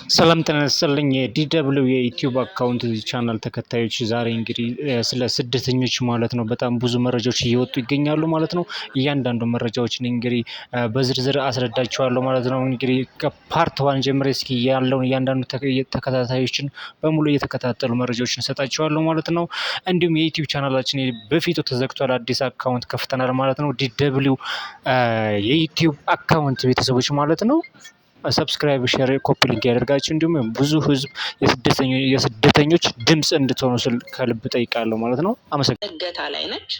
ሰላም ጤና ይስጥልኝ የዲደብሊው የዩቲዩብ አካውንት ቻናል ተከታዮች፣ ዛሬ እንግዲህ ስለ ስደተኞች ማለት ነው በጣም ብዙ መረጃዎች እየወጡ ይገኛሉ ማለት ነው። እያንዳንዱ መረጃዎችን እንግዲህ በዝርዝር አስረዳቸዋለሁ ማለት ነው። እንግዲህ ከፓርት ዋን ጀምሬ እስኪ ያለውን እያንዳንዱ ተከታታዮችን በሙሉ እየተከታተሉ መረጃዎችን እሰጣቸዋለሁ ማለት ነው። እንዲሁም የዩቲዩብ ቻናላችን በፊቱ ተዘግቷል፣ አዲስ አካውንት ከፍተናል ማለት ነው። ዲደብሊው የዩቲዩብ አካውንት ቤተሰቦች ማለት ነው ሰብስክራይብ፣ ሼር፣ ኮፒ ሊንክ ያደርጋችሁ እንዲሁም ብዙ ህዝብ የስደተኞች ድምፅ እንድትሆኑ ስል ከልብ ጠይቃለሁ ማለት ነው። አመሰግናለሁ። እገታ ላይ ነች።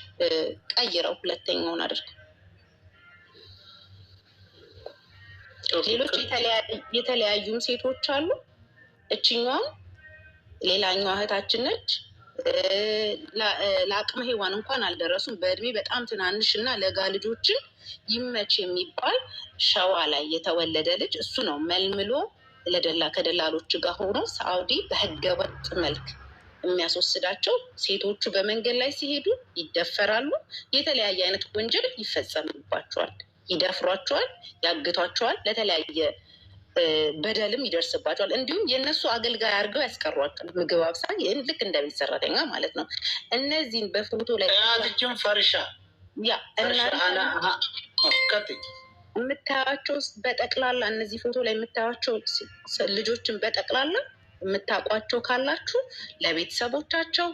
ቀይረው ሁለተኛውን አድርግ። ሌሎች የተለያዩም ሴቶች አሉ። እችኛዋም ሌላኛዋ እህታችን ነች። ለአቅመ ሔዋን እንኳን አልደረሱም። በእድሜ በጣም ትናንሽ እና ለጋ ልጆችን ይመች የሚባል ሸዋ ላይ የተወለደ ልጅ እሱ ነው መልምሎ ከደላሎች ጋር ሆኖ ሳኡዲ በህገወጥ መልክ የሚያስወስዳቸው። ሴቶቹ በመንገድ ላይ ሲሄዱ ይደፈራሉ። የተለያየ አይነት ወንጀል ይፈጸምባቸዋል። ይደፍሯቸዋል፣ ያግቷቸዋል፣ ለተለያየ በደልም ይደርስባቸዋል። እንዲሁም የእነሱ አገልጋይ አድርገው ያስቀሯቸዋል። ምግብ አብሳይ፣ ልክ እንደ ቤት ሰራተኛ ማለት ነው። እነዚህን በፎቶ ላይ ፈርሻ የምታያቸው በጠቅላላ እነዚህ ፎቶ ላይ የምታያቸው ልጆችን በጠቅላላ የምታውቋቸው ካላችሁ ለቤተሰቦቻቸው፣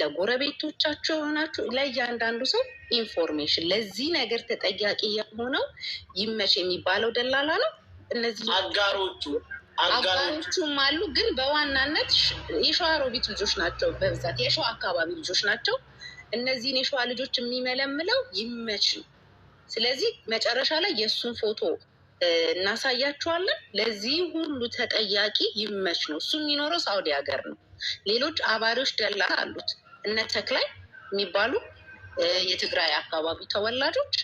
ለጎረቤቶቻቸው ሆናችሁ ለእያንዳንዱ ሰው ኢንፎርሜሽን ለዚህ ነገር ተጠያቂ የሆነው ይመች የሚባለው ደላላ ነው። እነዚህ አጋሮቹም አሉ፣ ግን በዋናነት የሸዋሮቢት ልጆች ናቸው። በብዛት የሸዋ አካባቢ ልጆች ናቸው። እነዚህን የሸዋ ልጆች የሚመለምለው ይመች ነው። ስለዚህ መጨረሻ ላይ የእሱን ፎቶ እናሳያችኋለን። ለዚህ ሁሉ ተጠያቂ ይመች ነው። እሱ የሚኖረው ሳውዲ ሀገር ነው። ሌሎች አባሪዎች ደላላ አሉት። እነ ተክላይ የሚባሉ የትግራይ አካባቢ ተወላጆች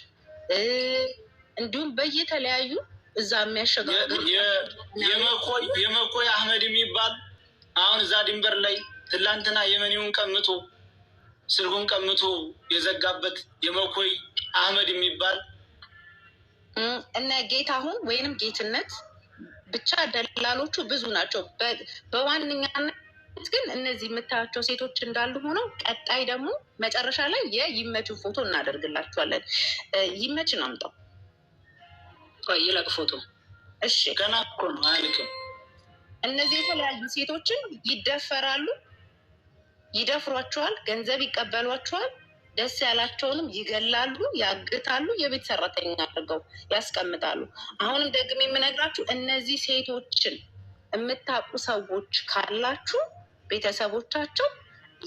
እንዲሁም በየተለያዩ እዛ የሚያሸጋግሩ የመኮይ አህመድ የሚባል አሁን እዛ ድንበር ላይ ትላንትና የመኒውን ቀምቶ ስልኩን ቀምቶ የዘጋበት የመኮይ አህመድ የሚባል እነ ጌታሁን ወይንም ጌትነት ብቻ ደላሎቹ ብዙ ናቸው። በዋነኛነት ግን እነዚህ የምታያቸው ሴቶች እንዳሉ ሆነው ቀጣይ ደግሞ መጨረሻ ላይ የይመችን ፎቶ እናደርግላችኋለን። ይመችን አምጣው ይለቅ ፎቶ። እሺ ገና እኮ ነው አያልቅም። እነዚህ የተለያዩ ሴቶችን ይደፈራሉ፣ ይደፍሯቸዋል፣ ገንዘብ ይቀበሏቸዋል፣ ደስ ያላቸውንም ይገላሉ፣ ያግታሉ፣ የቤት ሰራተኛ አድርገው ያስቀምጣሉ። አሁንም ደግሜ የምነግራችሁ እነዚህ ሴቶችን የምታውቁ ሰዎች ካላችሁ ቤተሰቦቻቸው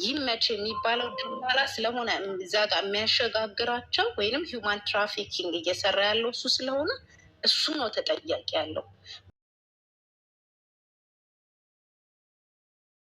ይመች የሚባለው ደላላ ስለሆነ እዛ ጋር የሚያሸጋግራቸው ወይንም ሂውማን ትራፊኪንግ እየሰራ ያለው እሱ ስለሆነ እሱ ነው ተጠያቂ ያለው።